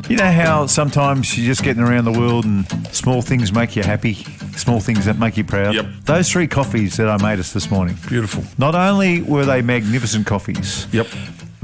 You know how sometimes you're just getting around the world and small things make you happy, small things that make you proud? Yep. Those 3 coffees that I made us this morning. Beautiful. Not only were they magnificent coffees, Yep.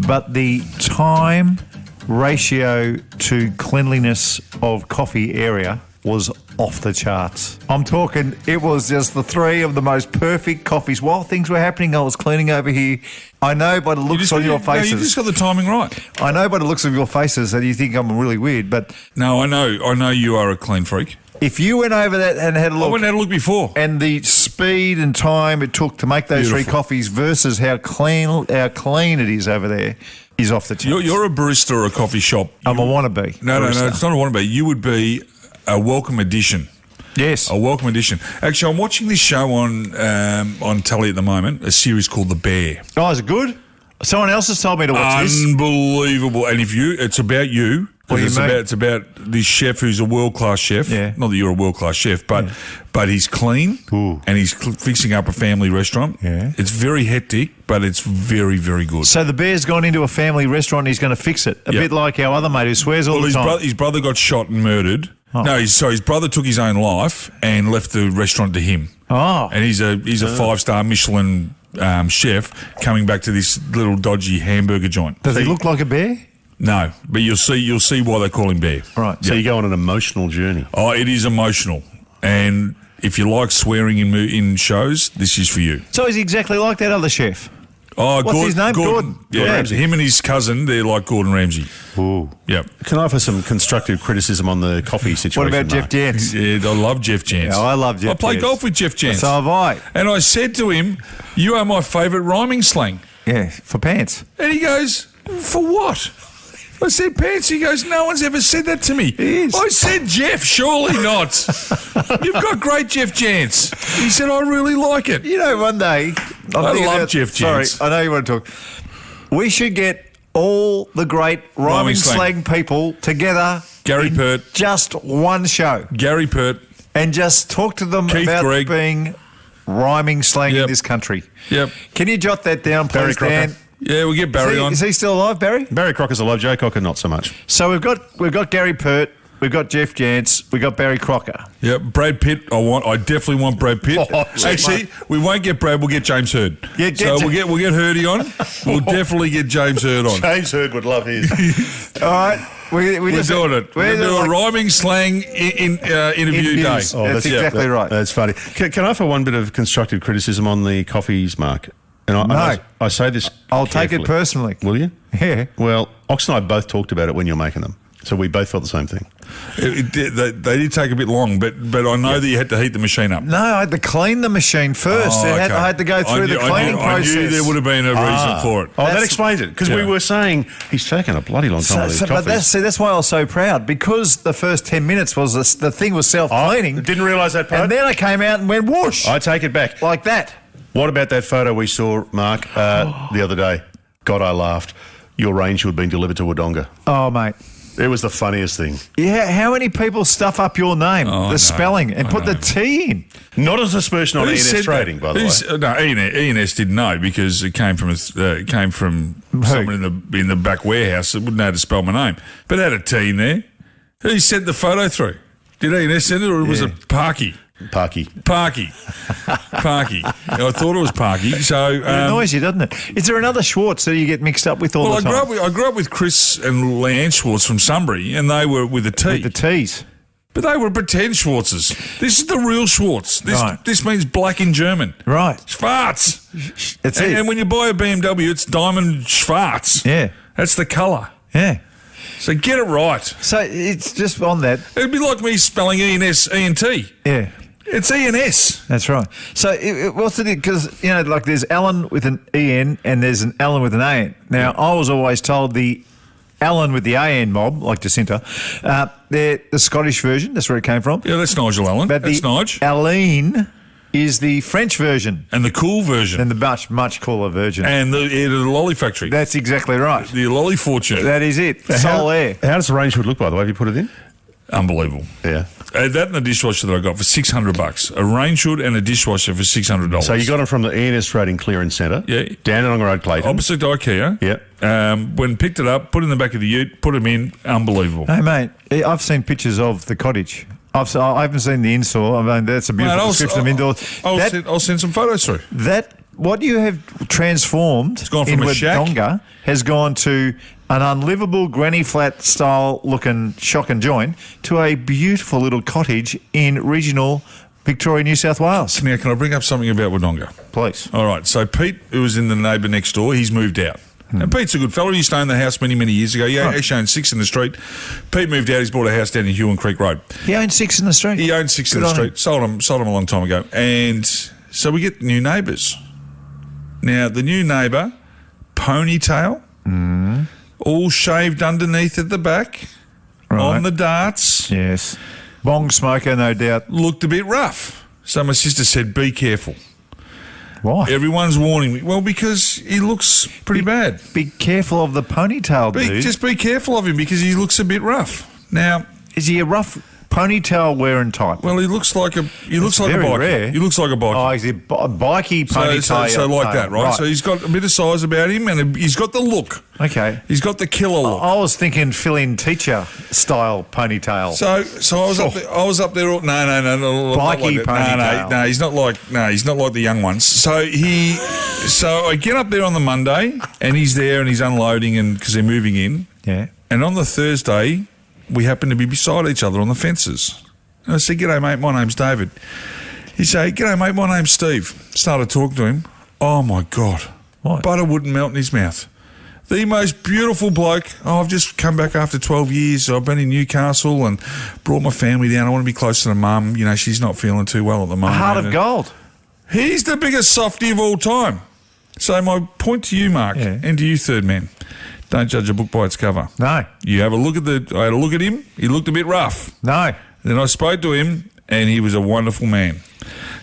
but the time ratio to cleanliness of coffee area was off the charts. I'm talking, it was just the 3 of the most perfect coffees. While things were happening, I was cleaning over here. I know by the looks on your faces. No, you just got the timing right. I know by the looks of your faces that you think I'm really weird, but No, I know you are a clean freak. if you went over that and had a look, I went and had a look before. and the speed and time it took to make those 3 Beautiful. coffees versus how clean it is over there is off the charts. You're a barista or a coffee shop. I'm a wannabe. No, barista. it's not a wannabe. You would be a welcome addition. Yes. A welcome addition. Actually, I'm watching this show on telly at the moment, a series called The Bear. Oh, is it good? Someone else has told me to watch this. Unbelievable. And it's about you. What do you mean? It's about this chef who's a world-class chef. Yeah. Not that you're a world-class chef, but he's clean. Ooh. And he's fixing up a family restaurant. Yeah. It's very hectic, but it's very, very good. So the bear's gone into a family restaurant and he's going to fix it. A Yep. bit like our other mate who swears all the Well, time. his brother got shot and murdered. Oh. No, his brother took his own life and left the restaurant to him. Oh. And he's a 5-star Michelin chef coming back to this little dodgy hamburger joint. Does he look like a bear? No, but you'll see why they call him Bear. Right. So you go on an emotional journey. Oh, it is emotional, and if you like swearing in shows, this is for you. So he's exactly like that other chef. Oh, What's his name? Gordon. Yeah, Ramsay. him and his cousin, they're like Gordon Ramsay. Ooh. Yep. Can I offer some constructive criticism on the coffee situation? What about Jeff Mark? Jantz? Yeah, I love Jeff Jantz. Yeah, I love Jeff I play Jantz. golf with Jeff Jantz. So have I. And I said to him, "You are my favourite rhyming slang." Yeah, for pants. And he goes, "For what?" I said, "Pants." He goes, "No one's ever said that to me." He is. I said, "Jeff, surely not. You've got great Jeff Jantz." He said, "I really like it." You know, one day... I love Jeff Sorry, Jantz. I know you want to talk. We should get all the great rhyming slang people together. Gary in Pert. Just one show. Gary Pert. And just talk to them Keith about Gregg. being rhyming slang in Yep. this country. Yep. Can you jot that down, Barry please, Crocker. Dan? Yeah, we'll get Barry on. Is he still alive, Barry? Barry Crocker's alive, Joe Cocker not so much. So we've got Gary Pert, we've got Jeff Jantz, we've got Barry Crocker. Yeah, Brad Pitt. I definitely want Brad Pitt. Oh, Actually, we won't get Brad. We'll get James Hurd. Yeah, get so Ja- we'll get Hurdy on. We'll definitely get James Hurd on. James Hurd would love his. All right, we're We're doing it. We're going to do a rhyming slang interview day. Interviews. Oh, That's exactly right. That's funny. Can I offer one bit of constructive criticism on the coffees, Mark? And I say this I'll take it carefully. personally. Will you? Yeah. Well, Ox and I both talked about it when you're making them. So we both felt the same thing. They did take a bit long, but I know that you had to heat the machine up. No, I had to clean the machine first. Oh, I okay. had to go through the cleaning process. I knew there would have been a reason for it. Oh, that That's- explains it. Because we Yeah. were saying he's taken a bloody long time with these coffees. That's why I was so proud, because the first 10 minutes was the thing was self-cleaning. Didn't realise that part. And then I came out and went whoosh, I take it back. like that. What about that photo we saw, Mark, the other day? God, I laughed. Your rangehood had been delivered to Wodonga. Oh, mate. It was the funniest thing. Yeah, how many people stuff up your name, I know. the spelling, and put the T in? Not as a aspersion on Who ENS said trading, that? by the way. No, ENS didn't know because it came from someone in the back warehouse that wouldn't know how to spell my name, but it had a T in there. Who sent the photo through? Did ENS send it, or was it Parky? Parky. Parky. I thought it was Parky. So It annoys you, doesn't it? Is there another Schwartz that you get mixed up with all well, the time? I grew up with Chris and Leanne Schwartz from Sunbury, and they were with a T. With the T's. But they were pretend Schwartzes. This is the real Schwartz. Right. This means black in German. Right. Schwarz. That's And, it. and when you buy a BMW, it's diamond Schwarz. Yeah. That's the colour. Yeah. So get it right. So it's just on that. It'd be like me spelling ENS, ENT. Yeah. It's ENS. That's right. So what's it? Because, you know, like there's Alan with an EN and there's an Alan with an AN. Now, I was always told the Alan with the AN mob, like Jacinta, they're the Scottish version. That's where it came from. Yeah, that's Nigel Allen. But That's the Nige. Aline is the French version And the cool version. and the much, much cooler version. And the Lolly Factory. That's exactly right. The Lolly Fortune. That is it. Soul Air. How does the rangehood look, by the way? Have you put it in? Unbelievable. Yeah. That and the dishwasher that I got for $600. A range hood and a dishwasher for $600. So you got them from the E&S Trading Clearance Centre. Yeah. Down along Road, Clayton. Opposite IKEA. Yeah. When picked it up, put it in the back of the ute, put them in. Unbelievable. Hey, mate, I've seen pictures of the cottage. I haven't seen the install. I mean, that's a beautiful description of indoors. I'll send some photos through. What you have transformed gone from in a shack. Wodonga has gone to an unlivable granny flat style looking shock and joint to a beautiful little cottage in regional Victoria, New South Wales. Now, can I bring up something about Wodonga? Please. All right. So Pete, who was in the neighbour next door, he's moved out. And Pete's a good fella. He used to own the house many, many years ago. Yeah, actually owned 6 in the street. Pete moved out. He's bought a house down in Huon Creek Road. He owns 6 in the street. He owned 6 in the street. Sold him a long time ago. And so we get new neighbours. Now, the new neighbour, ponytail, all shaved underneath at the back, on the darts. Yes. Bong smoker, no doubt. Looked a bit rough. So my sister said, be careful. Why? Everyone's warning me. Well, because he looks pretty bad. Be careful of the ponytail, dude. Just be careful of him because he looks a bit rough. Now, is he a rough ponytail wearing type? well, he looks like a very biker. rare. He looks like a biker. Oh, he's a bikey ponytail. So like that, right? So he's got a bit of size about him, and he's got the look. Okay. He's got the killer look. I was thinking fill-in teacher style ponytail. So I was up there. I was up there. No. Bikey like ponytail. No, he's not like the young ones. So I get up there on the Monday, and he's there, and he's unloading, and because they're moving in. Yeah. And on the Thursday, we happen to be beside each other on the fences. And I said, "G'day, mate. My name's David." He said, "G'day, mate. My name's Steve." Started talking to him. Oh my God, What? butter wouldn't melt in his mouth. The most beautiful bloke. Oh, I've just come back after 12 years. I've been in Newcastle and brought my family down. I want to be closer to Mum. You know, she's not feeling too well at the A moment. heart of gold. He's the biggest softie of all time. So my point to you, Mark, and to you, third man, don't judge a book by its cover. No. You have a look at I had a look at him. He looked a bit rough. No. Then I spoke to him, and he was a wonderful man.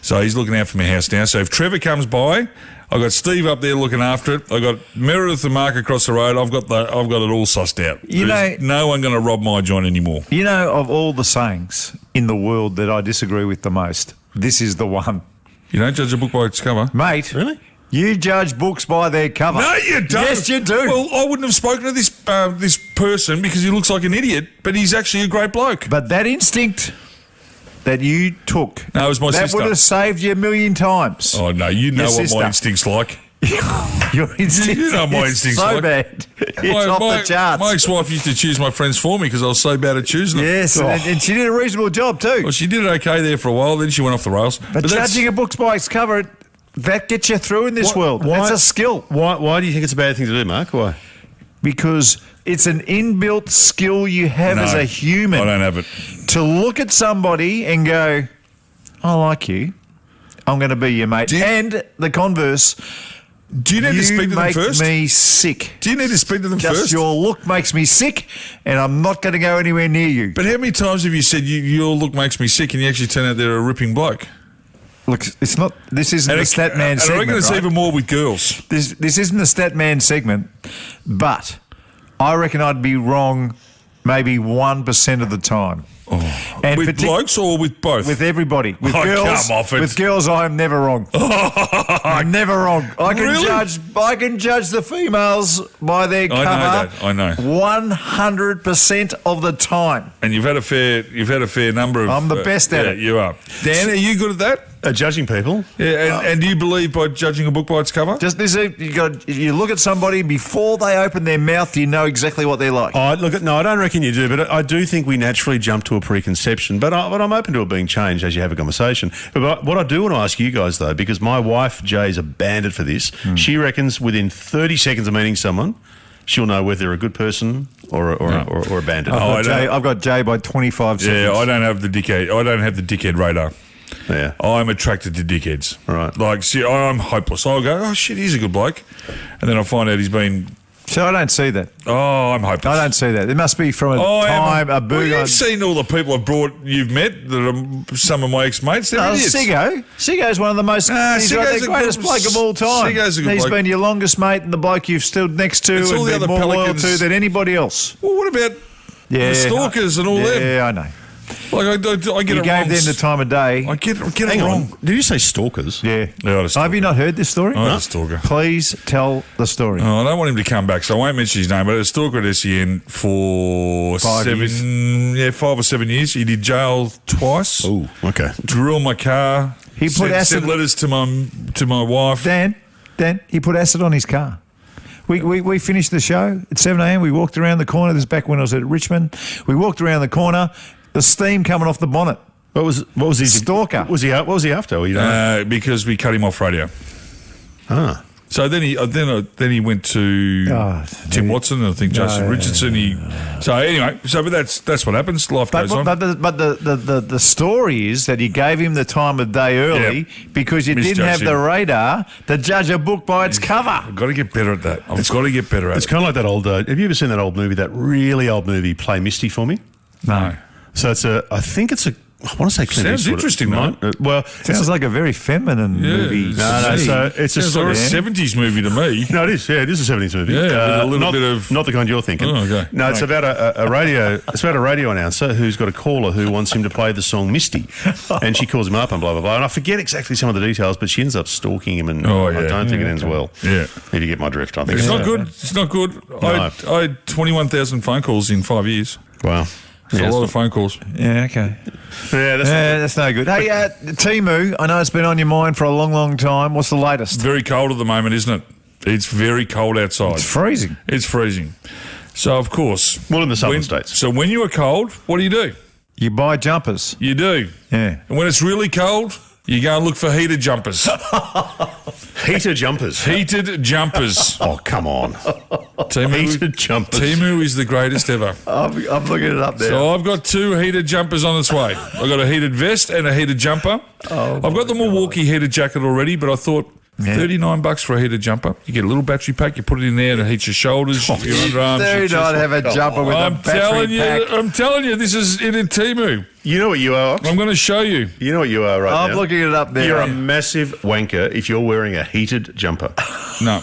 So he's looking out for my house now. So if Trevor comes by, I got Steve up there looking after it. I got Meredith and Mark across the road. I've got it all sussed out. There's no one going to rob my joint anymore. You know, of all the sayings in the world that I disagree with the most, this is the one. You don't judge a book by its cover, Mate. Really? You judge books by their cover. No, you don't. Yes, you do. Well, I wouldn't have spoken to this person because he looks like an idiot, but he's actually a great bloke. But that instinct that you took, No, it was my that sister. would have saved you a million times. Oh no, you know Your what sister. my instinct's like. Your instinct You know my is instinct's so like. bad. It's off the charts. My ex-wife used to choose my friends for me because I was so bad at choosing them. Yes, Oh. and she did a reasonable job too. Well, she did it okay there for a while. Then she went off the rails. But that's- judging a book's by its cover, that gets you through in this world. That's a skill. Why do you think it's a bad thing to do, Mark? Why? Because it's an inbuilt skill you have No, as a human. I don't have it. To look at somebody and go, I like you. I'm going to be your mate. And the converse, Do you need to speak to them make first? me sick. Do you need to speak to them Just first? your look makes me sick, and I'm not going to go anywhere near you. But how many times have you said your look makes me sick, and you actually turn out they're a ripping bloke? Look, it's not. This isn't the stat man and segment. I reckon it's right? even more with girls. This isn't the stat man segment, but I reckon I'd be wrong maybe 1% of the time. And With blokes or with both? With everybody. With Oh, girls, come off it. with girls, I'm never wrong. I'm never wrong. I can Really? judge the females by their cover. I know. 100% of the time. And you've had a fair number of. I'm the best at it. You are. Dan, are you good at that? Judging people? Yeah, and do you believe by judging a book by its cover? Just this, you look at somebody before they open their mouth, you know exactly what they're like. I don't reckon you do, but I do think we naturally jump to a preconception. But I'm open to it being changed as you have a conversation. But what I do want to ask you guys, though, because my wife, Jay's a bandit for this, she reckons within 30 seconds of meeting someone, she'll know whether they're a good person or a bandit. I've got Jay by 25 seconds. Yeah, I don't have the dickhead radar. Yeah. I'm attracted to dickheads. Right. Like, see, I'm hopeless. I'll go, oh shit, he's a good bloke, and then I find out he's been. So I don't see that. Oh, I'm hopeless. I don't see that. There must be from a time a Well, boot. you've seen all the people you've met that are some of my ex-mates. They're idiots. Siggo's one of the most. He's Siggo's the greatest bloke of all time. Siggo's a good He's bloke. been your longest mate and the bloke you've stood next to It's all and the been other more loyal pelicans. to than anybody else. Well, what about The stalkers and all them. Yeah, I know. Like I get You it gave wrong. them the time of day. I get it Hang wrong. on. Did you say stalkers? Yeah. Yeah, I had a stalker. Have you not heard this story? I had a stalker. Please tell the story. Oh, I don't want him to come back, so I won't mention his name. But a stalker at SEN for 5 years. 5 or 7 years. He did jail twice. Oh, okay. Drew on my car. He put acid- sent letters to my wife. Dan, he put acid on his car. We finished the show at 7 a.m. We walked around the corner. This is back when I was at Richmond. We walked around the corner. The steam coming off the bonnet. What was his Stalker? What was he after? Well, you don't know. Because we cut him off radio. Ah. So then he went to Tim Watson and I think Jason Richardson. But that's what happens. Life goes on. But the story is that you gave him the time of day early because you didn't have Misjudged the him. radar to judge a book by its cover. I've got to get better at that. I've got to get better at It's it. kind of like that old. Have you ever seen that old movie? That really old movie, Play Misty for Me. No. So I think it's a. I want to say Clint Sounds Eastwood. interesting, though. Well, Sounds like a very feminine movie. No, so it's a Sounds story. like a 70s movie to me. No, it is. Yeah, it is a 70s movie. Yeah, with a little not, bit of- not the kind you're thinking. Oh, okay. No, it's about a radio. It's about a radio announcer who's got a caller who wants him to play the song Misty, and she calls him up and blah blah blah. And I forget exactly some of the details, but she ends up stalking him, and Oh, yeah. I don't think it ends well. Yeah. If you get my drift, I think It's not good. It's not good. I had 21,000 phone calls in 5 years. Wow. It's a lot of phone calls. Yeah, okay. Yeah, That's no good. Hey, Temu, I know it's been on your mind for a long, long time. What's the latest? Very cold at the moment, isn't it? It's very cold outside. It's freezing. It's freezing. So, of course. Well, in the southern states. So, when you are cold, what do? You buy jumpers. You do. Yeah. And when it's really cold, you go and look for heated jumpers. Heater jumpers. Heated jumpers. Oh, come on. Heated jumpers. Temu is the greatest ever. I'm looking it up there. So I've got 2 heated jumpers on its way. I've got a heated vest and a heated jumper. I've got the Milwaukee heated jacket already, but I thought $39 for a heated jumper. You get a little battery pack, you put it in there and it heats your shoulders, your underarms. your Do chest. not have a jumper with a battery pack. I'm telling you, this is in Temu. You know what you are, Ox? I'm going to show you. You know what you are right now? I'm looking it up there. You're a massive wanker if you're wearing a heated jumper. No.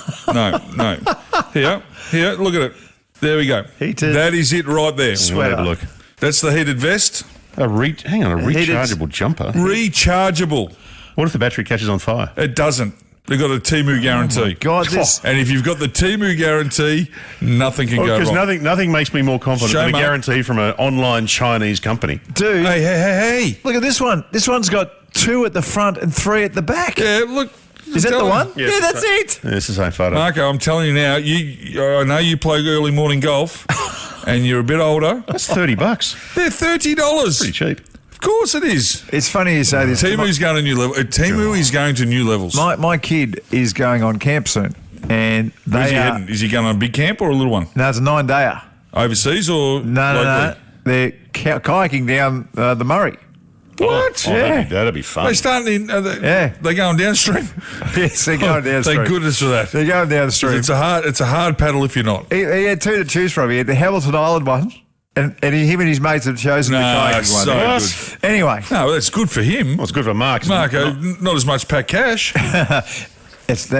Here, look at it. There we go. Heated. That is it right there. Sweater. Have a look. That's the heated vest. Hang on, a Heated- rechargeable jumper? Rechargeable. What if the battery catches on fire? It doesn't. They've got a Temu guarantee. God, this. And if you've got the Temu guarantee, nothing can go Because wrong. nothing makes me more confident Show than a mate. guarantee from an online Chinese company. Dude, Hey. look at this one. This one's got 2 at the front and 3 at the back. Yeah, look. Is that the one? Yes, Yeah, that's it. Yeah, it's the same photo. Marko, I'm telling you now, I know you play early morning golf and you're a bit older. That's $30. They're $30. Pretty cheap. Of course it is. It's funny you say this. Temu's going to new level. Temu is going to new levels. My kid is going on camp soon, and Where's they he are. heading? Is he going on a big camp or a little one? No, it's a 9-dayer. Overseas or No. locally? They're kayaking down the Murray. What? Oh, Yeah. that'd be fun. They starting in. Yeah. They're going downstream. Yes, they're going downstream. Thank goodness for that. They're going downstream. It's a hard paddle if you're not. He had 2 to choose from. He had the Hamilton Island one, and him and his mates have chosen the kayaking one. so What? Anyway, No, that's good for him. Well, it's good for Mark. isn't it? Marko, not as much pack cash. that's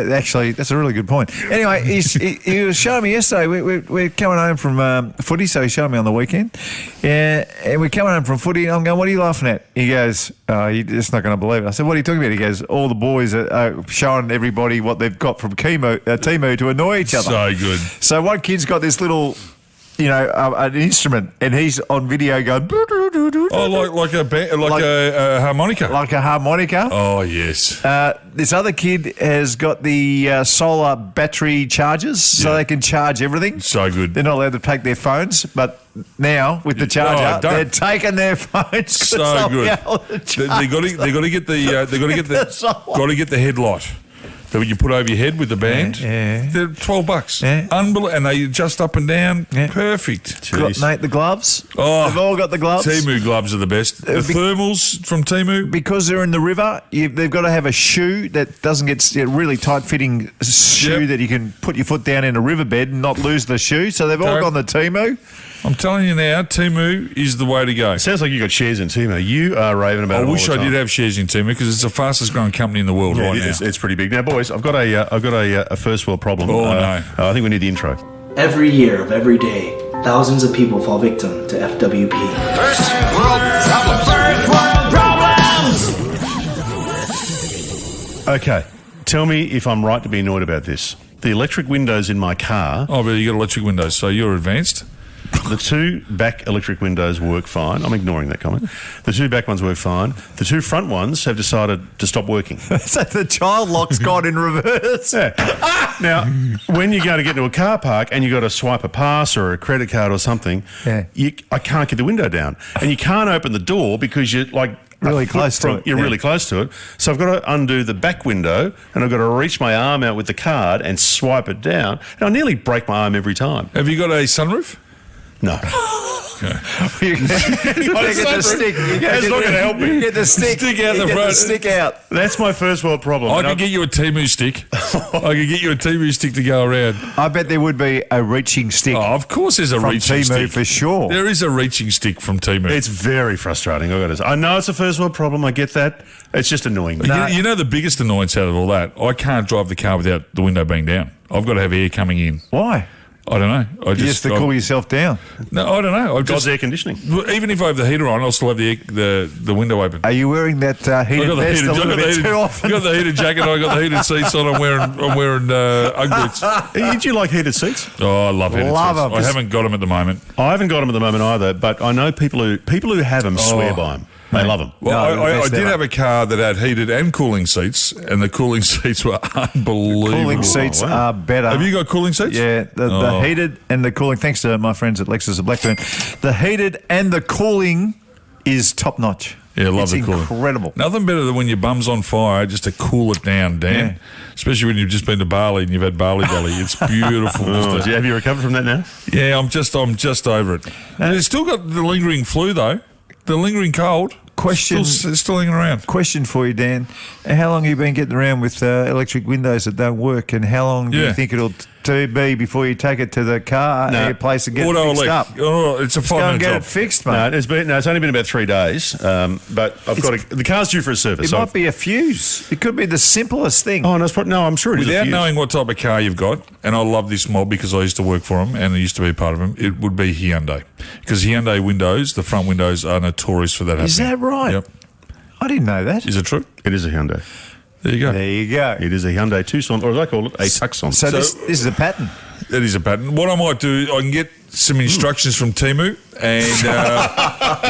a really good point. Anyway, he was showing me yesterday. We're coming home from footy, so he showed me on the weekend. And we're coming home from footy, and I'm going, "What are you laughing at?" He goes, "You're just not going to believe it." I said, "What are you talking about?" He goes, "All the boys are showing everybody what they've got from Temu to annoy each other." So good. So one kid's got this little, an instrument, and he's on video going, Oh, like a harmonica. like a harmonica. Oh yes. This other kid has got the solar battery chargers, so they can charge everything. So good. They're not allowed to take their phones, but now with the charger, don't. they're taking their phones. 'cause So they'll be good. able to They charge got to get The solar. the headlight that you put over your head with the band. Yeah. They're $12. Yeah. Unbelievable, and they adjust up and down. Yeah. Perfect. Mate, the gloves. Oh, They've all got the gloves. Temu gloves are the best. The thermals from Temu. Because they're in the river, they've got to have a shoe that doesn't get a really tight-fitting shoe Yep. that you can put your foot down in a riverbed and not lose the shoe. So they've all Don't. gone the Temu. I'm telling you now, Temu is the way to go. Sounds like you got shares in Temu. You are raving about I it all wish the I time. did have shares in Temu because it's the fastest growing company in the world right now. It's pretty big. Now, boys, I've got a first world problem. Oh, no. I think we need the intro. Every year of every day, thousands of people fall victim to FWP. First world problems. First world problems. Okay, tell me if I'm right to be annoyed about this. The electric windows in my car, Oh, but you got electric windows, so you're advanced. the two back electric windows work fine. I'm ignoring that comment. The two back ones work fine. The two front ones have decided to stop working. So the child lock's gone in reverse. Yeah. Now, when you go to get into a car park and you got to swipe a pass or a credit card or something, Yeah. I can't get the window down, and you can't open the door because you're like Really a foot close to from- it, You're yeah. really close to it. So I've got to undo the back window, and I've got to reach my arm out with the card and swipe it down, and I nearly break my arm every time. Have you got a sunroof? No. You get the stick. That's not going to help me. You get the stick. Stick out You the get front. the stick out. That's my first world problem. I And could get you a Temu stick. I could get you a Temu stick to go around. I bet there would be a reaching stick Oh, of course there's a from reaching Temu stick. for sure. There is a reaching stick from Temu. It's very frustrating. I got to say. I know it's a first world problem. I get that. It's just annoying. You know the biggest annoyance out of all that? I can't drive the car without the window being down. I've got to have air coming in. Why? I don't know. I You just to cool yourself down. No, I don't know. I God's just, air conditioning. even if I have the heater on, I'll still have the window open. Are you wearing that heated vest a little bit too often? I got the heated jacket. I got the heated seats on. I'm wearing Ugg boots. Did you like heated seats? Oh, I love heated Love seats. 'em. I haven't got them at the moment. I haven't got them at the moment either, but I know people who have them swear by them. They love them. Well, No, I best did ever. have a car that had heated and cooling seats, and the cooling seats were unbelievable. Cooling seats wow. are better. Have you got cooling seats? Yeah, the Oh. heated and the cooling. Thanks to my friends at Lexus of Blackburn, the heated and the cooling is top notch. Yeah, I love it's the cooling. incredible. Nothing better than when your bum's on fire just to cool it down, Dan. Yeah. Especially when you've just been to Bali and you've had Bali belly. It's beautiful. Oh, have you recovered from that now? Yeah, I'm just over it. And it's still got the lingering flu though. The lingering cold. Question- It's still hanging around. Question for you, Dan. How long have you been getting around with electric windows that don't work, and how long do you Yeah. think it'll be before you take it to the car place and get it Auto fixed elect. up? Oh, it's a Go 5 and minute get job. it fixed, mate. No, it's only been about 3 days, but the car's due for a service. It so might be a fuse. It could be the simplest thing. Oh, no, I'm sure it is a Without fuse. knowing what type of car you've got, and I love this mob because I used to work for them and I used to be a part of them, it would be Hyundai. Because Hyundai windows, the front windows, are notorious for that happening. Is that right? Yep. I didn't know that. Is it true? It is a Hyundai. There you go. There you go. It is a Hyundai Tucson, or as I call it, a Tucson. So this is a pattern. That is a pattern. What I might do, I can get some instructions from Temu, and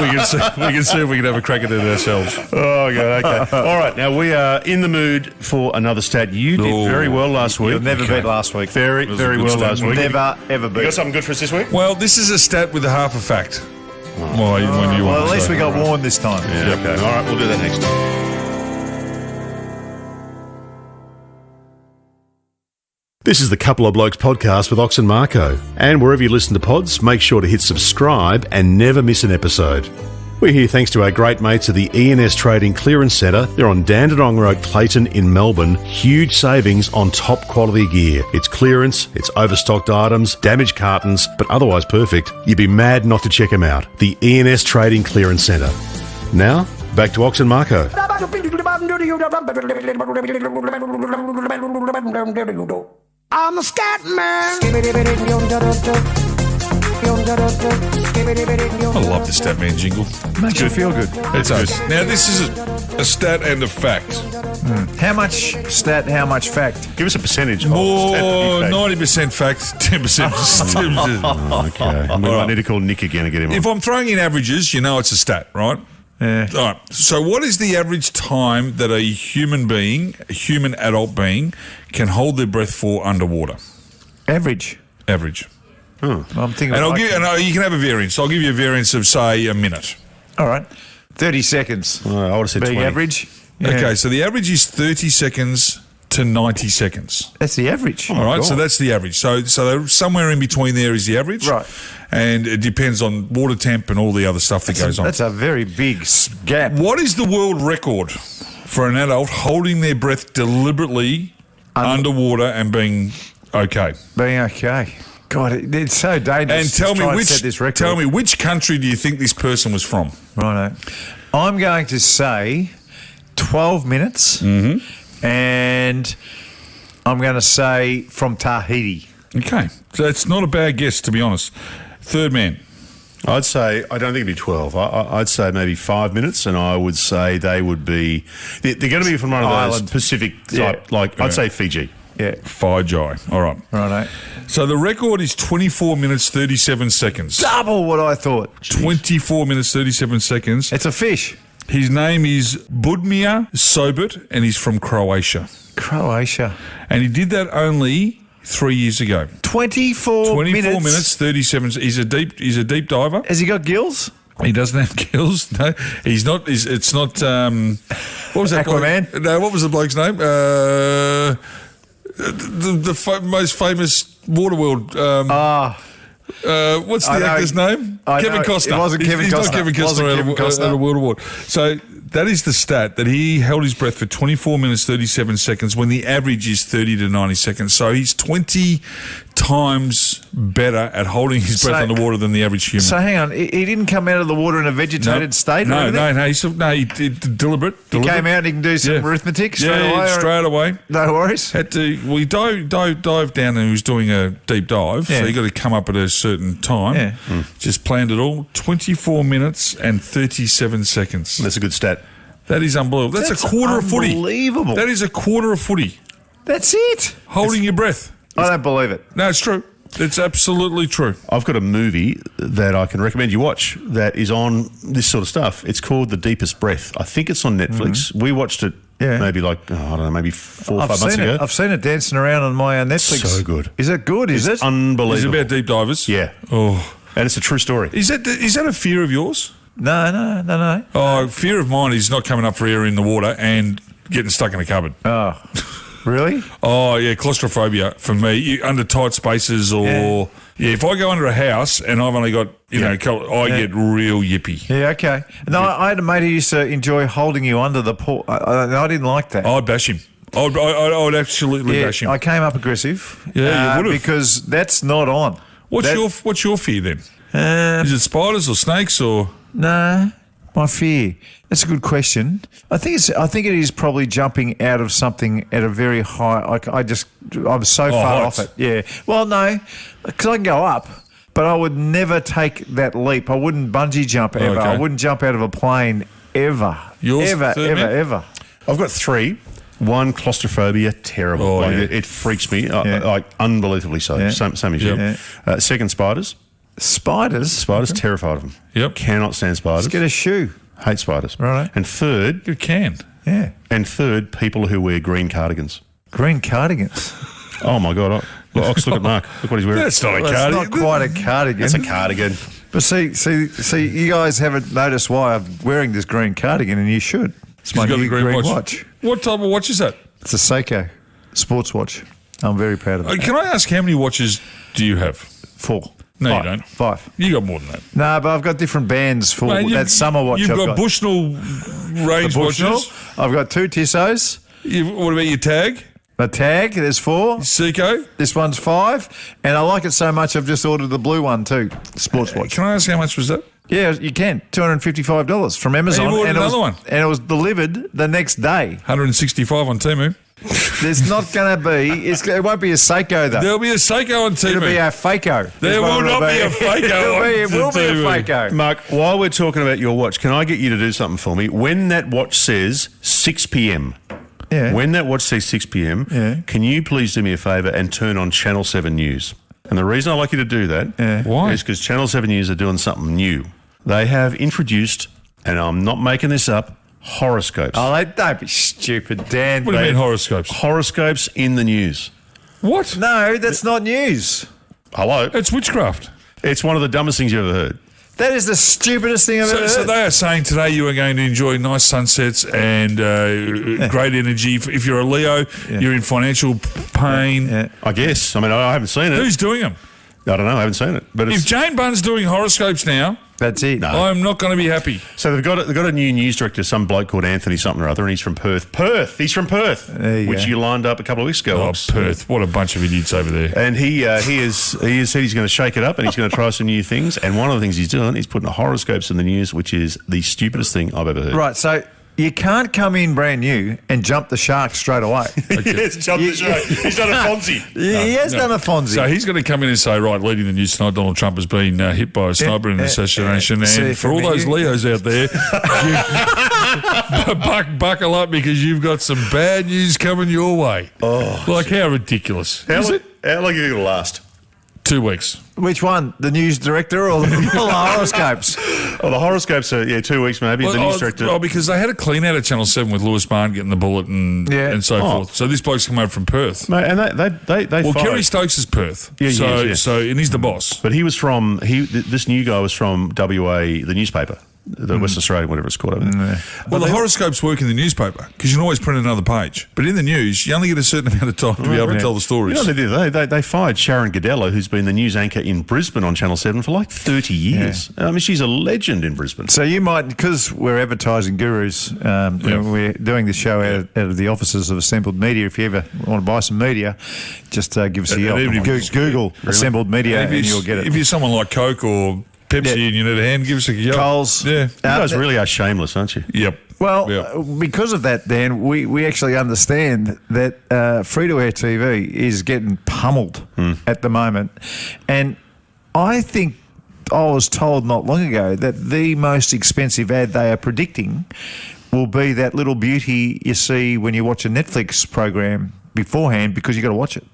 we can see if we can have a crack at it ourselves. Oh, God, okay. All right, now we are in the mood for another stat. You did Oh. very well last week. You'll never beat last week. Very, was a very good well stat. last week. Never, ever You beat. got something good for us this week? Well, this is a stat with a half a fact. Well, when you Well, want at to least say. we got warned this time. Yeah, okay. All right, we'll do that next time. This is the Couple of Blokes podcast with Ox and Marko. And wherever you listen to pods, make sure to hit subscribe and never miss an episode. We're here thanks to our great mates at the ENS Trading Clearance Centre. They're on Dandenong Road, Clayton in Melbourne. Huge savings on top quality gear. It's clearance, it's overstocked items, damaged cartons, but otherwise perfect. You'd be mad not to check them out. The ENS Trading Clearance Centre. Now, back to Ox and Marko. I'm a scat man. I love the stat man jingle. Makes you feel good. It's good. Now, this is a stat and a fact. How much stat, how much fact? Give us a percentage. of More stat 90% fact, 10%. Okay. We might need to call Nick again and get him If on. I'm throwing in averages, you know it's a stat, right? Yeah. All right. So, what is the average time that a human being, a human adult being, can hold their breath for underwater? Average. Average. I'm thinking. And like- you can have a variance. I'll give you a variance of say a minute. all right. 30 seconds. I would have said Being 20. average. Yeah. Okay, so the average is 30 seconds to 90 seconds. That's the average. All right, so that's the average. So somewhere in between there is the average. Right. And it depends on water temp and all the other stuff that goes on. That's a very big gap. What is the world record for an adult holding their breath deliberately underwater and being okay? Being okay. God, it's so dangerous. And tell to try me and set this record. tell me which country do you think this person was from? Righto. I'm going to say 12 minutes, and I'm going to say from Tahiti. Okay, so it's not a bad guess, to be honest. Third man. I'd say, I don't think it'd be 12. I'd say maybe 5 minutes, and I would say they would be, they're going to be from one of those Island. Pacific type, I'd say Fiji. Yeah. Fiji. All right. Righto. So the record is 24 minutes, 37 seconds. Double what I thought. 24 minutes, 37 seconds. It's a fish. His name is Budimir Sobot, and he's from Croatia. Croatia. And he did that only 3 years ago. 24 minutes, 37. He's a deep diver. Has he got gills? He doesn't have gills. No, he's not. It's not. What was that? Aquaman? Bloke? No, what was the bloke's name? The most famous Waterworld. What's the actor's name? It Kevin Costner. wasn't Kevin He's Costner. not Kevin Costner at a World Award. So that is the stat, that he held his breath for 24 minutes, 37 seconds when the average is 30 to 90 seconds. So he's 20 times better at holding his breath underwater than the average human. So hang on, he didn't come out of the water in a vegetated state or anything? He did deliberate. He came out and he can do some arithmetic straight away? Straight away. No worries. He dived down and he was doing a deep dive, so he got to come up at a certain time. Yeah. Just planned it all. 24 minutes and 37 seconds. That's a good stat. That is unbelievable. That's a quarter of footy. Unbelievable. That is a quarter of footy. That's it. Holding your breath. I don't believe it. No, it's true. It's absolutely true. I've got a movie that I can recommend you watch that is on this sort of stuff. It's called The Deepest Breath. I think it's on Netflix. We watched it maybe I don't know, maybe 4 or 5 months ago. I've seen it dancing around on my Netflix. So good. Is it good? Is it? Unbelievable. It's about deep divers. Yeah. Oh. And it's a true story. Is that a fear of yours? No. Oh, fear of mine is not coming up for air in the water and getting stuck in a cupboard. Oh, really? Oh, yeah, claustrophobia for me. Under tight spaces or... Yeah, if I go under a house and I've only got, I get real yippy. Yeah, okay. No, I had a mate who used to enjoy holding you under the pool. I didn't like that. I'd bash him. I would absolutely bash him. I came up aggressive. Yeah, you would have. Because that's not on. What's your fear then? Is it spiders or snakes or... No, my fear. That's a good question. I think it is probably jumping out of something at a very high. I'm so far off it. Yeah. Well, no, because I can go up, but I would never take that leap. I wouldn't bungee jump ever. Okay. I wouldn't jump out of a plane ever. Yours, ever. I've got 3. One, claustrophobia, terrible. Oh, It freaks me, like unbelievably so. Yeah. Same as you. Yeah. Second, spiders. Spiders, Terrified of them. Yep. Cannot stand spiders. Let's get a shoe. Hate spiders. Right. And third, You can. Yeah. people who wear green cardigans. Green cardigans. Oh my God! Look at Mark. Look what he's wearing. That's not a Well, cardigan. it's not quite a cardigan. It's a cardigan. But see, you guys haven't noticed why I'm wearing this green cardigan, and you should. It's my He's got new a green watch. watch. What type of watch is that? It's a Seiko sports watch. I'm very proud of it. Can I ask how many watches do you have? 4. No, Five. you don't. 5. You got more than that. No, but I've got different bands for Mate, that summer watch. You've I've got Bushnell range Bushnell. watches. I've got 2 Tissos. What about your tag? A tag, there's 4. Seiko? This one's 5. And I like it so much I've just ordered the blue one too. Sports watch. Can I ask how much was that? Yeah, you can. $255 from Amazon. You've ordered and another one. And it was delivered the next day. 165 on Temu. There's not going to be. It won't be a Seiko though. There'll be a Seiko on Temu. It'll be a Fako. There will not be a Fako. It will be a Temu. Fako. Mark, while we're talking about your watch, can I get you to do something for me? When that watch says 6 p.m., Yeah. when that watch says 6 p.m., can you please do me a favour and turn on Channel 7 News? And the reason I like you to do that Why? is because Channel 7 News are doing something new. They have introduced, and I'm not making this up, horoscopes. Oh, don't be stupid, Dan. What do you mean horoscopes? Horoscopes in the news. What? No, that's not news. Hello? It's witchcraft. It's one of the dumbest things you've ever heard. That is the stupidest thing I've ever heard. So they are saying today you are going to enjoy nice sunsets and great energy. If you're a Leo, you're in financial pain. Yeah. I guess. I mean, I haven't seen it. Who's doing them? I don't know. I haven't seen it. But If it's, Jane Bunn's doing horoscopes now, That's it. I'm not going to be happy. so they've got a new news director, some bloke called Anthony something or other, and he's from Perth. He's from Perth, There you which go. you lined up a couple of weeks ago. Oh, Ox. Perth. What a bunch of idiots over there. And he has said he's going to shake it up and he's going to try some new things. And one of the things he's doing is putting horoscopes in the news, which is the stupidest thing I've ever heard. Right, so You can't come in brand new and jump the shark straight away. Yes, jump the shark. He's done a Fonzie. He has done a Fonzie. So he's going to come in and say, right, leading the news tonight, Donald Trump has been hit by a sniper in an assassination. And for all those Leos out there, buckle up because you've got some bad news coming your way. Oh, like, how ridiculous. How long are you going to last? 2 weeks. Which one? The news director or the horoscopes? Oh, the horoscopes are 2 weeks maybe. The news director. Oh, because they had a clean out at Channel 7 with Lewis Barn getting the bullet and so forth. So this bloke's come over from Perth. Mate, and they Well, fired. Kerry Stokes is Perth. Yeah, and he's the boss. But he was from this new guy was from WA, the newspaper, the West Australian, whatever it's called over there. Well, the horoscopes work in the newspaper because you can always print another page. But in the news, you only get a certain amount of time to be able to tell the stories. You know what they did? They fired Sharon Godello, who's been the news anchor in Brisbane on Channel 7 for like 30 years. I mean, she's a legend in Brisbane. So you might, because we're advertising gurus, we're doing this show out of the offices of Assembled Media. If you ever want to buy some media, just give us a yelp. Google Assembled Media and you'll get it. If you're someone like Coke or Pepsi and you need a hand, give us a yelp. Coles. Yeah. You guys really are shameless, aren't you? Yep. Well, because of that, Dan, we actually understand that free-to-air TV is getting pummeled at the moment. And I think I was told not long ago that the most expensive ad they are predicting will be that little beauty you see when you watch a Netflix program beforehand because you've got to watch it.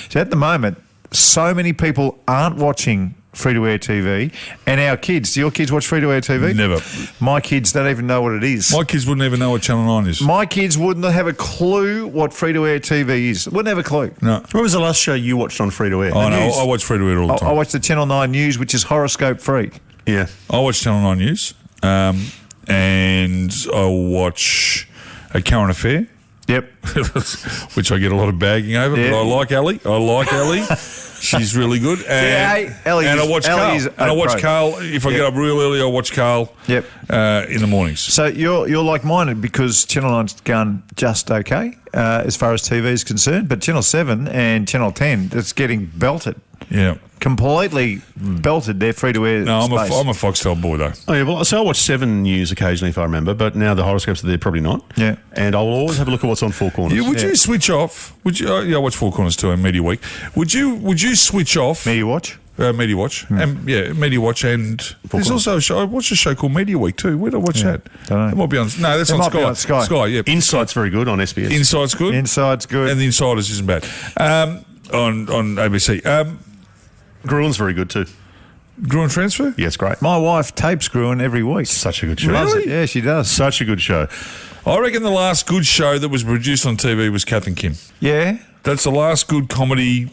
So at the moment, so many people aren't watching free-to-air TV, and our kids, do your kids watch free-to-air TV? Never. My kids don't even know what it is. My kids wouldn't even know what Channel 9 is. My kids wouldn't have a clue what free-to-air TV is. Wouldn't have a clue. No. What was the last show you watched on free-to-air? Oh, no, I watch free-to-air all the time. I watch the Channel 9 News, which is horoscope free. Yeah. I watch Channel 9 News, and I watch A Current Affair. Yep. Which I get a lot of bagging over, but I like Ellie. She's really good. And, Ellie and I is- watch Ellie Carl. is And I watch pro. Carl. If I get up real early, I watch Carl in the mornings. So you're like-minded because Channel 9's gone just okay as far as TV is concerned, but Channel 7 and Channel 10, it's getting belted. Yeah. Completely belted their free-to-air No, I'm space. a Foxtel boy, though. Oh, yeah, well, so I watch 7 News occasionally if I remember, but now the horoscopes are there, probably not. Yeah. And I will always have a look at what's on Four Corners. Yeah, would you switch off? Would you? I watch Four Corners too and Media Week. Would you switch off? Media Watch? Media Watch. And Media Watch, and there's also a show. I watched a show called Media Week too. Where did I watch that? Don't know. It might be on. No, that's It on might Sky. be on Sky. Sky, yeah. Insight's very good on SBS. Inside's good. Inside's good. And the Insiders isn't bad. On ABC. Gruen's very good too. Gruen Transfer? Yeah, it's great. My wife tapes Gruen every week. Such a good show. Loves it. Yeah, she does. Such a good show. I reckon the last good show that was produced on TV was Kath and Kim. Yeah. That's the last good comedy,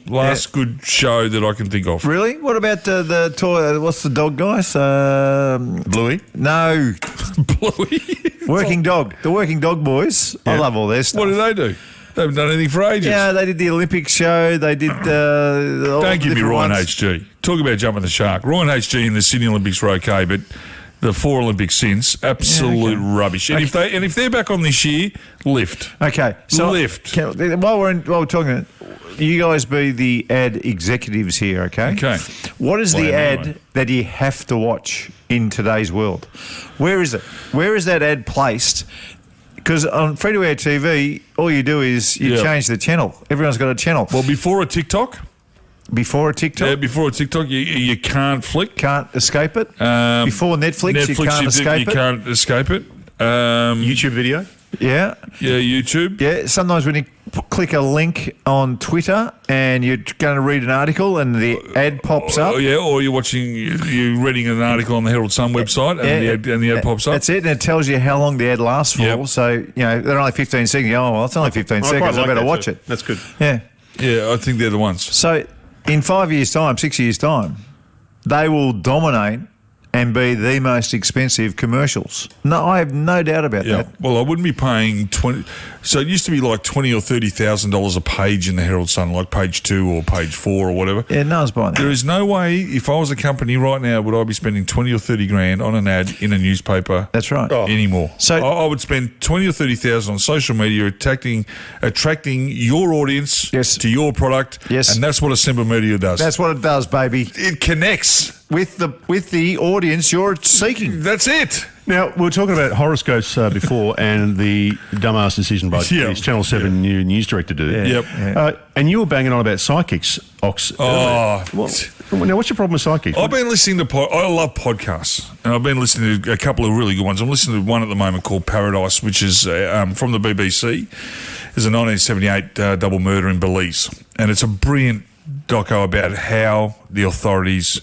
good show that I can think of. Really? What about the toy? What's the dog guys? Bluey? No. Bluey. Working Dog. The Working Dog Boys. I love all their stuff. What do they do? They haven't done anything for ages. Yeah, they did the Olympics show. They did. Don't give me Ryan HG. Talk about jumping the shark. Ryan HG in the Sydney Olympics were okay, but the 4 Olympics since, absolute rubbish. And if they're back on this year, lift. Okay, so lift. While we're talking, you guys be the ad executives here. Okay. Okay. What is Well, the ad anyway. that you have to watch in today's world? Where is it? Where is that ad placed? Because on free-to-air TV, all you do is you change the channel. Everyone's got a channel. Well, before a TikTok, Before a TikTok, you can't flick. can't escape it. Before Netflix, you can't escape you it. can't escape it. YouTube video? Yeah. Yeah, YouTube. Yeah, sometimes when you click a link on Twitter and you're going to read an article and the ad pops up. Oh, yeah, or you're reading an article on the Herald Sun website and the ad pops up. That's it, and it tells you how long the ad lasts for. Yep. So, they're only 15 seconds. Oh, well, it's only 15 seconds. I better watch it. That's good. Yeah. Yeah, I think they're the ones. So, in 5 years' time, 6 years' time, they will dominate and be the most expensive commercials. No, I have no doubt about Yeah. that. Well, I wouldn't be paying 20. So it used to be like $20,000 or $30,000 a page in the Herald Sun, like page 2 or page 4 or whatever. Yeah, no one's buying There that. is no way, if I was a company right now, would I be spending 20 or 30 grand on an ad in a newspaper? That's right. Anymore. So- I would spend 20 or 30,000 on social media, attracting your audience Yes. to your product. Yes. And that's what Assemble Media does. That's what it does, baby. It connects with the audience you're seeking. That's it. Now, we were talking about horoscopes before and the dumbass decision by Yeah. Channel 7 new news director dude. Yep. And you were banging on about psychics, Ox. Oh. Now, what's your problem with psychics? I've been listening to I love podcasts, and I've been listening to a couple of really good ones. I'm listening to one at the moment called Paradise, which is from the BBC. It's a 1978 double murder in Belize, and it's a brilliant doco about how the authorities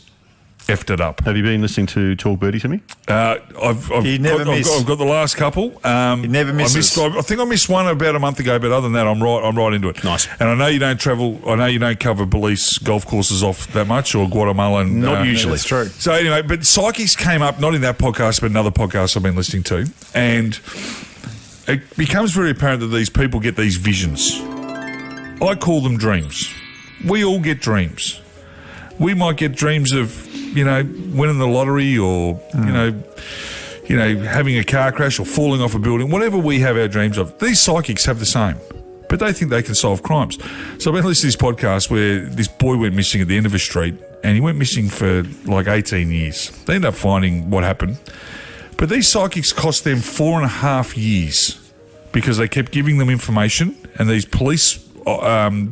effed it up. Have you been listening to Talk Birdie to me? You never miss. I've got the last couple. You never miss. I think I missed one about a month ago, but other than that, I'm right into it. Nice. And I know you don't travel. I know you don't cover Belize golf courses off that much, or Guatemalan. Not usually. That's true. So anyway, but psychics came up not in that podcast, but another podcast I've been listening to, and it becomes very apparent that these people get these visions. I call them dreams. We all get dreams. We might get dreams of, winning the lottery, or having a car crash or falling off a building. Whatever we have our dreams of, these psychics have the same, but they think they can solve crimes. So I've been listening to this podcast where this boy went missing at the end of a street, and he went missing for like 18 years. They ended up finding what happened, but these psychics cost them 4.5 years because they kept giving them information, and these police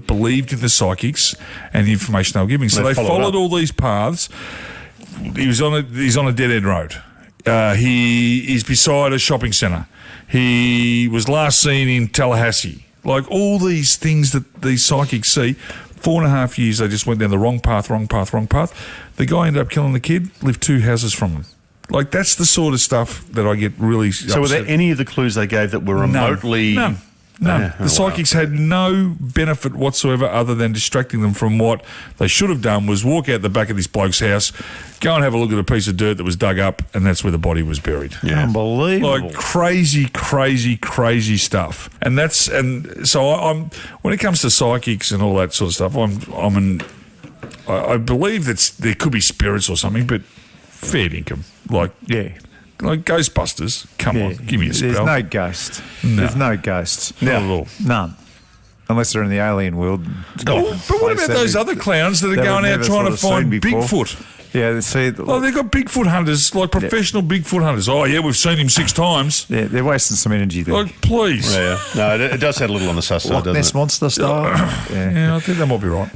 believed in the psychics and the information they were giving. So they followed all these paths. He's on a dead end road. He is beside a shopping centre. He was last seen in Tallahassee. Like all these things that these psychics see. 4.5 years, they just went down the wrong path. The guy ended up killing the kid, lived 2 houses from him. Like, that's the sort of stuff that I get really upset. So were there any of the clues they gave that were remotely... None. Yeah. The psychics had no benefit whatsoever other than distracting them from what they should have done was walk out the back of this bloke's house, go and have a look at a piece of dirt that was dug up, and that's where the body was buried. Yeah. Unbelievable. Like crazy stuff. And so I'm when it comes to psychics and all that sort of stuff, I believe that there could be spirits or something, but fair dinkum. Like Ghostbusters, come on, give me a spell. There's no ghost. No. There's no ghosts. Not at all. None. Unless they're in the alien world. But what about those other clowns that are going out trying to find Bigfoot? Yeah, see. Oh, they've got Bigfoot hunters, like professional Bigfoot hunters. Oh, yeah, we've seen him 6 times. Yeah, they're wasting some energy there. Like, please. Yeah. No, it does sound a little on the sus side, Loch doesn't Ness it? Monster style. Yeah, I think that might be right.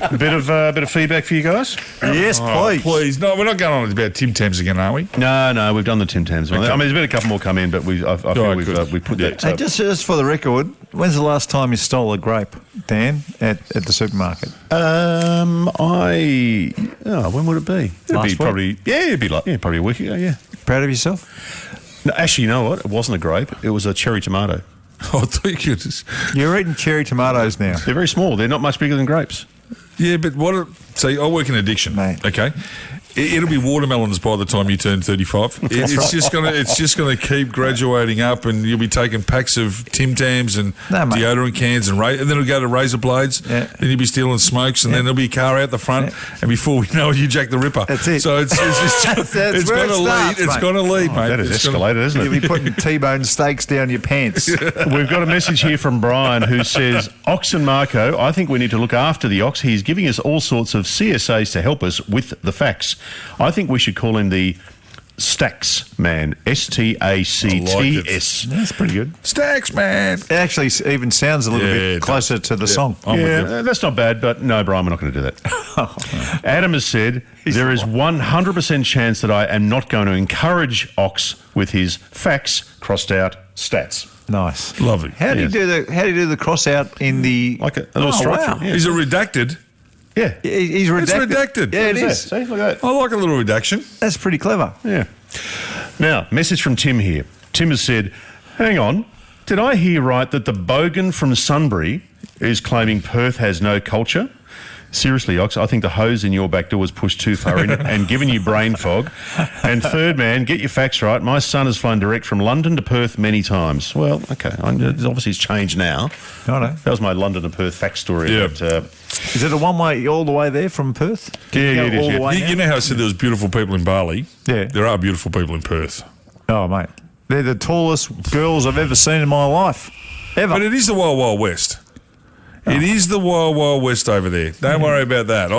A bit of feedback for you guys? Yes, please. Please. No, we're not going on about Tim Tams again, are we? No, we've done the Tim Tams one. Okay. I mean, there's been a couple more come in, but I feel we've put that. Hey, just for the record, when's the last time you stole a grape, Dan, at the supermarket? When would it be? Last week? Probably a week ago. Yeah. Proud of yourself? No, actually, you know what? It wasn't a grape. It was a cherry tomato. Oh, I thought you just... You're eating cherry tomatoes now. They're very small. They're not much bigger than grapes. Yeah, but see, I work in addiction, Mate. okay? It'll be watermelons by the time you turn 35. It's just gonna keep graduating up, and you'll be taking packs of Tim Tams and deodorant cans, and then it'll go to razor blades. Yeah. Then you'll be stealing smokes, and then there'll be a car out the front, and before we know it, you jack the Ripper. That's it. So it's where it starts, It's mate. going to lead, mate. That is It's escalated, isn't You'll it? be putting T-bone steaks down your pants. We've got a message here from Brian who says, Ox and Marko, I think we need to look after the Ox. He's giving us all sorts of CSAs to help us with the facts. I think we should call him the Stacks Man. STACTS. That's pretty good. Stacks, man. It actually even sounds a little Yeah, bit it closer to the song. I'm with you. That's not bad, but no, Brian, we're not going to do that. Adam has said, there is 100% chance that I am not going to encourage Ox with his facts crossed out stats. Nice. Lovely. How do you do the cross out in the Like a little structure. Wow. Yeah. Is it redacted? Yeah. He's redacted. It's redacted. Yeah, it Look at is. that. See, look at that. I like a little redaction. That's pretty clever. Yeah. Now, message from Tim here. Tim has said, hang on, did I hear right that the bogan from Sunbury is claiming Perth has no culture? Seriously, Ox, I think the hose in your back door was pushed too far in and given you brain fog. And third man, get your facts right. My son has flown direct from London to Perth many times. Well, okay, obviously it's changed now. Righto. That was my London to Perth fact story. Yeah. But, Is it a one-way all the way there from Perth? Can Yeah, you go it is, all the yeah. way You now? know how I said there was beautiful people in Bali? Yeah. There are beautiful people in Perth. Oh, mate. They're the tallest girls I've ever seen in my life. Ever. But it is the Wild Wild West. It is the Wild Wild West over there. Don't worry about that.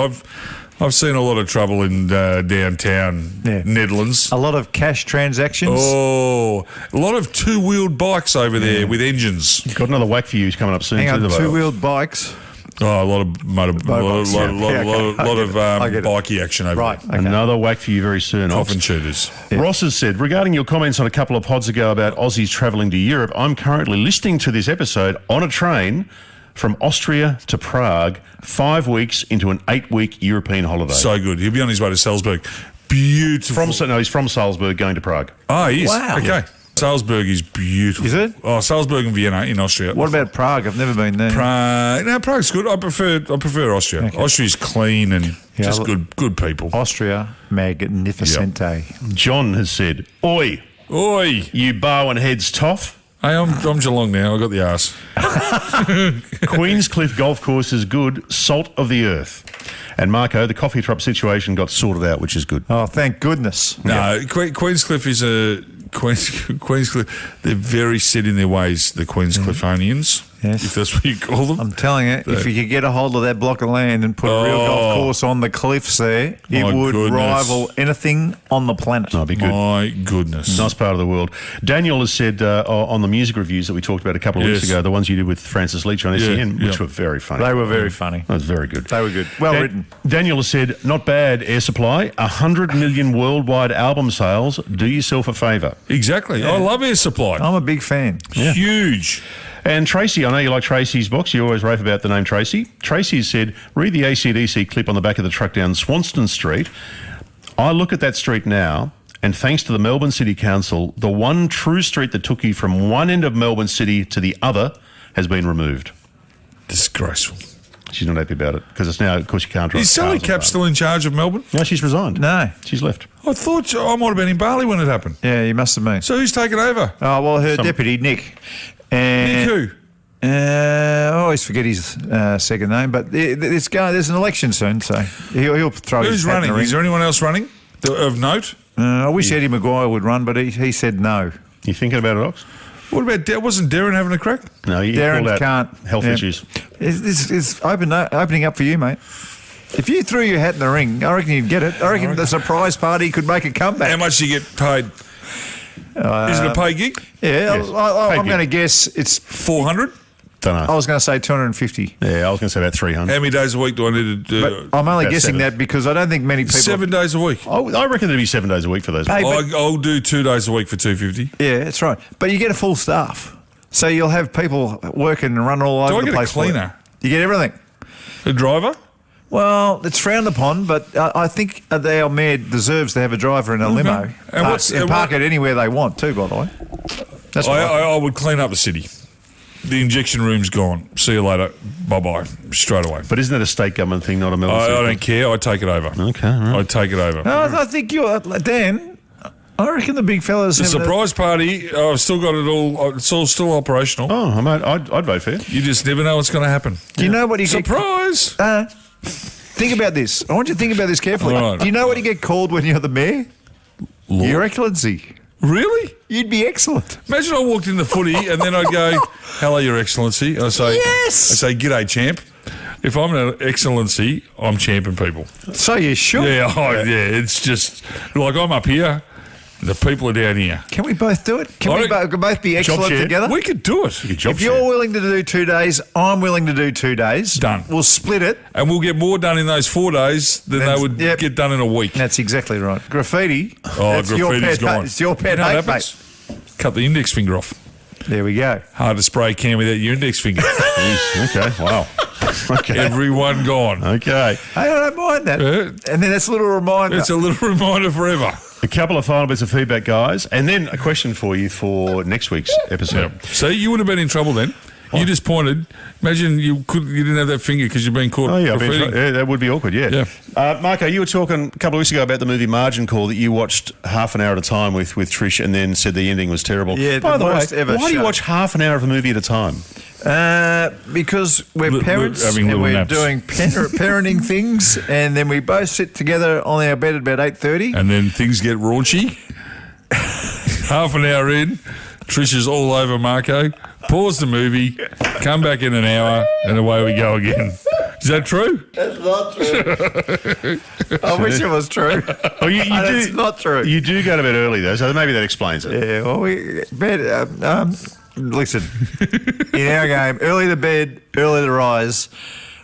I've seen a lot of trouble in downtown Netherlands. A lot of cash transactions. Oh, a lot of two-wheeled bikes over there with engines. Got another whack for you coming up soon. Hang on, too, two-wheeled bikes. Oh, a lot of lot of bikey action over Right. there. Okay. Another whack for you very soon. Coffin shooters. Ross has said, regarding your comments on a couple of pods ago about Aussies travelling to Europe, I'm currently listening to this episode on a train from Austria to Prague, 5 weeks into an 8-week European holiday. So good. He'll be on his way to Salzburg. Beautiful. He's from Salzburg going to Prague. Oh, he is. Wow. Okay. Salzburg is beautiful. Is it? Oh, Salzburg and Vienna in Austria. What about Prague? I've never been there. Prague? No, Prague's good. I prefer Austria. Okay. Austria's clean and just I- good people. Austria, magnificente. John has said, Oi, Oi. you bow and heads toff. Hey, I'm Geelong now. I got the arse. Queenscliff Golf Course is good, salt of the earth. And Marko, the coffee shop situation got sorted out, which is good. Oh, thank goodness. No, Queenscliff is a Queenscliff. They're very set in their ways. The Queenscliffonians, Yes. if that's what you call them. I'm telling you, if you could get a hold of that block of land and put a real golf course on the cliffs there, it My would goodness. rival anything on the planet. That'd be good. My goodness. Nice part of the world. Daniel has said on the music reviews that we talked about a couple of weeks Yes. ago, the ones you did with Francis Leach on SEN, which yeah. were very funny. They were very funny. That was very good. They were good. Well written. Daniel has said, not bad, Air Supply. 100 million worldwide album sales. Do yourself a favour. Exactly. I love Air Supply. I'm a big fan. Huge. And Tracy, I know you like Tracy's box. You always rave about the name Tracy. Tracy has said, read the AC/DC clip on the back of the truck down Swanston Street. I look at that street now, and thanks to the Melbourne City Council, the one true street that took you from one end of Melbourne City to the other has been removed. Disgraceful. She's not happy about it because it's now, of course, you can't drive. Is Sally cars on Cap the still in charge of Melbourne? road. No, she's resigned. No. She's left. I thought I might have been in Bali when it happened. Yeah, you must have been. So who's taken over? Oh, well, her deputy, Nick. Nick who? I always forget his second name, but there's an election soon, so he'll throw his Who's hat in running? the ring. Is there anyone else running of note? I wish Eddie Maguire would run, but he said no. You thinking about it, Ox? What about wasn't Darren having a crack? No, you Darren called out can't. health Yeah. issues. It's opening up for you, mate. If you threw your hat in the ring, I reckon you'd get it. I reckon the surprise party could make a comeback. How much do you get paid? Is it a pay gig? Yeah, Yes. I'm going to guess it's. 400? Don't know. I was going to say 250. Yeah, I was going to say about 300. How many days a week do I need to do? But I'm only about guessing 7. that because I don't think many people. 7 days a week. I reckon there'd be 7 days a week for those. Hey, but- I'll do 2 days a week for 250. Yeah, that's right. But you get a full staff, so you'll have people working and running all Do over I the get a place. for it. cleaner? You get everything. A driver? Well, it's frowned upon, but I think our mayor deserves to have a driver in a limo And what's- and and park what- it anywhere they want too. By the way, that's what I would clean up the city. The injection room's gone. See you later. Bye-bye. Straight away. But isn't that a state government thing, not a Melbourne I City don't care. I take it over. Okay, right. I take it over. I think you're Dan. I reckon the big fellas. The surprise party, I've still got it all. It's all still operational. Oh, I'd vote for you. You just never know what's going to happen. Do you know what you Surprise! get? Think about this. I want you to think about this carefully. All right. Do you know what you get called when you're the mayor? Your Excellency. Really? You'd be excellent. Imagine I walked in the footy and then I'd go, "Hello, Your Excellency." I say, Yes. I say, "G'day, champ." If I'm an excellency, I'm champing people. So you should. Yeah, it's just like I'm up here, the people are down here. Can we both do it? Can I we both be excellent share. together? We could do it. If you're willing to do 2 days, I'm willing to do 2 days. Done. We'll split it. And we'll get more done in those 4 days than they would Yep. get done in a week. That's exactly right. Graffiti. Oh, that's your graffiti's pet, gone. It's your pet You know what hate, happens? mate. Cut the index finger off. There we go. Hard to spray can without your index finger. Okay, wow. Okay. Everyone gone. Okay. Hey, I don't mind that. Yeah. And then that's a little reminder. It's a little reminder forever. A couple of final bits of feedback, guys, and then a question for you for next week's episode. See, you would have been in trouble then. You just pointed. Imagine you didn't have that finger because you've been caught. Oh, yeah, graffitiing. yeah, that would be awkward, yeah. Yeah. Marko, you were talking a couple of weeks ago about the movie Margin Call that you watched half an hour at a time with Trish and then said the ending was terrible. Yeah, By the the way, worst ever why do you show. watch half an hour of a movie at a time? Because we're We're parents having and little we're naps. doing parenting things, and then we both sit together on our bed at about 8:30. And then things get raunchy. Half an hour in, Trish is all over Marko. Pause the movie, come back in an hour, and away we go again. Is that true? That's not true. I wish it was true. Oh, you It's do. not true. You do go to bed early though, so maybe that explains it. Yeah, well, listen, in our game, early to bed, early to rise,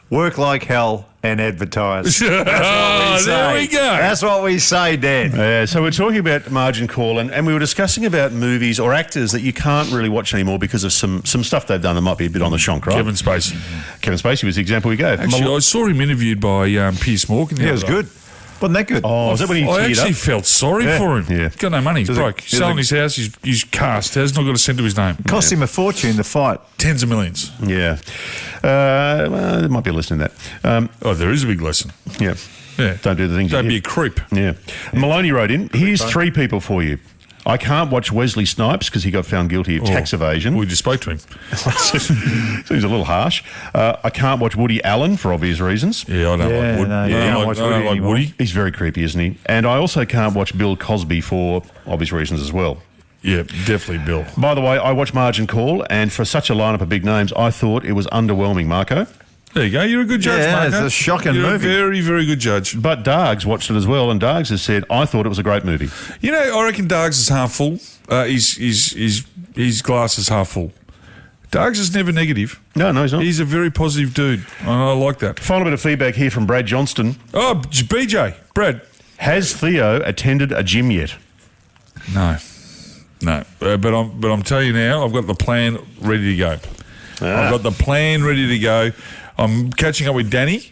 work like hell, and advertise. That's what we say. There we go. That's what we say, Dan. So we're talking about margin call, and we were discussing about movies or actors that you can't really watch anymore because of some stuff they've done that might be a bit on the shonk, right? Kevin Spacey. Kevin Spacey was the example we gave. Actually, I saw him interviewed by Piers Morgan. Yeah, it was good. Wasn't that good? Oh, was that when he I teared actually up? felt sorry for him. Yeah. Got no money. He's Does it- broke. He's does selling it- his house. He's cast. Has not got a cent to his name. Cost him a fortune to fight. Tens of millions. Yeah. Well, there might be a lesson in that. There is a big lesson. Yeah. Yeah. Don't do the things Don't you be a hear. creep. Yeah. Maloney wrote in, here's 3 people for you. I can't watch Wesley Snipes because he got found guilty of tax evasion. We just spoke to him. Seems a little harsh. I can't watch Woody Allen for obvious reasons. Yeah, I don't Yeah, like Woody. no, you I don't don't watch like, I don't Woody like anymore. Woody. He's very creepy, isn't he? And I also can't watch Bill Cosby for obvious reasons as well. Yeah, definitely Bill. By the way, I watched Margin Call, and for such a lineup of big names, I thought it was underwhelming, Marco. There you go. You're a good judge, Yeah, Marko. it's a shocking You're movie. a very, very good judge. But Dargs watched it as well, and Dargs has said, I thought it was a great movie. You know, I reckon Dargs is half full. His glass is half full. Dargs is never negative. No, he's not. He's a very positive dude. And I like that. Final bit of feedback here from Brad Johnston. Oh, BJ, Brad. Has Theo attended a gym yet? No. But I'm telling you now, I've got the plan ready to go. I've got the plan ready to go. I'm catching up with Danny.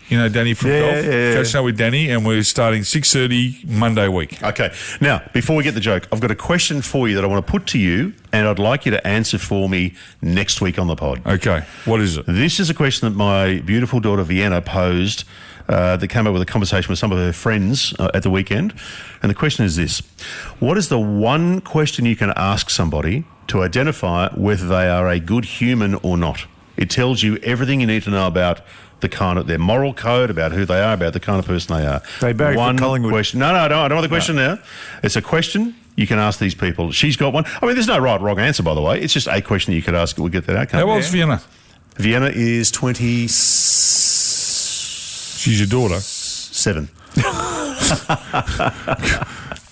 You know Danny from golf? Yeah. Catching up with Danny, and we're starting 6:30 Monday week. Okay. Now, before we get the joke, I've got a question for you that I want to put to you, and I'd like you to answer for me next week on the pod. Okay, what is it? This is a question that my beautiful daughter Vienna posed that came up with a conversation with some of her friends at the weekend. And the question is this. What is the one question you can ask somebody to identify whether they are a good human or not? It tells you everything you need to know about the kind of their moral code, about who they are, about the kind of person they are. They barrack for one Collingwood. question. No, I don't want the question now. It's a question you can ask these people. She's got one. I mean, there's no right or wrong answer, by the way. It's just a question that you could ask. We'll get that outcome. How old's Vienna? Vienna is 27. She's your daughter.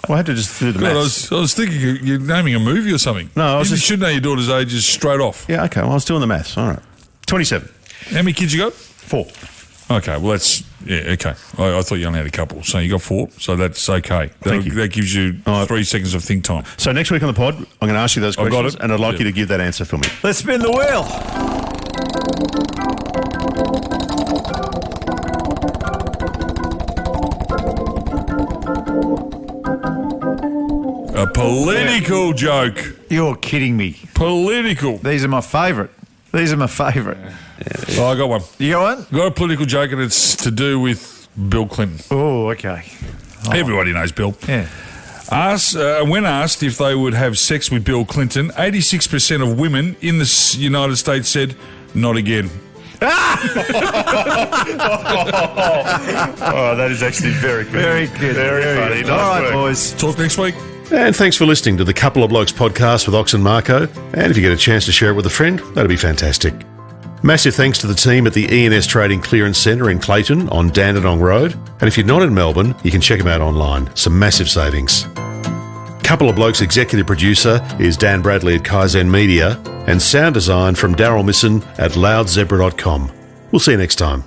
Well, I had to just do the God, maths. I was thinking you're naming a movie or something. No, I was you just- should know your daughter's ages straight off. Yeah, okay. Well, I was doing the maths. All right. 27. How many kids you got? 4. Okay, well that's okay. I thought you only had a couple, so you got 4, so that's okay. Thank you. That gives you All right. 3 seconds of think time. So next week on the pod, I'm going to ask you those I've got questions, it. and I'd like Yeah. you to give that answer for me. Let's spin the wheel. A political joke. You're kidding me. Political. These are my favourite. Oh, I got one. You got one? Got a political joke, and it's to do with Bill Clinton. Oh, okay. Everybody knows Bill. Yeah. When asked if they would have sex with Bill Clinton, 86% of women in the United States said, not again. Oh, that is actually very good. Very good. Very funny. good. All right, boys. Talk next week. And thanks for listening to the Couple of Blokes podcast with Ox and Marko. And if you get a chance to share it with a friend, that'd be fantastic. Massive thanks to the team at the ENS Trading Clearance Centre in Clayton on Dandenong Road. And if you're not in Melbourne, you can check them out online. Some massive savings. Couple of Blokes executive producer is Dan Bradley at Kaizen Media, and sound design from Daryl Misson at loudzebra.com. We'll see you next time.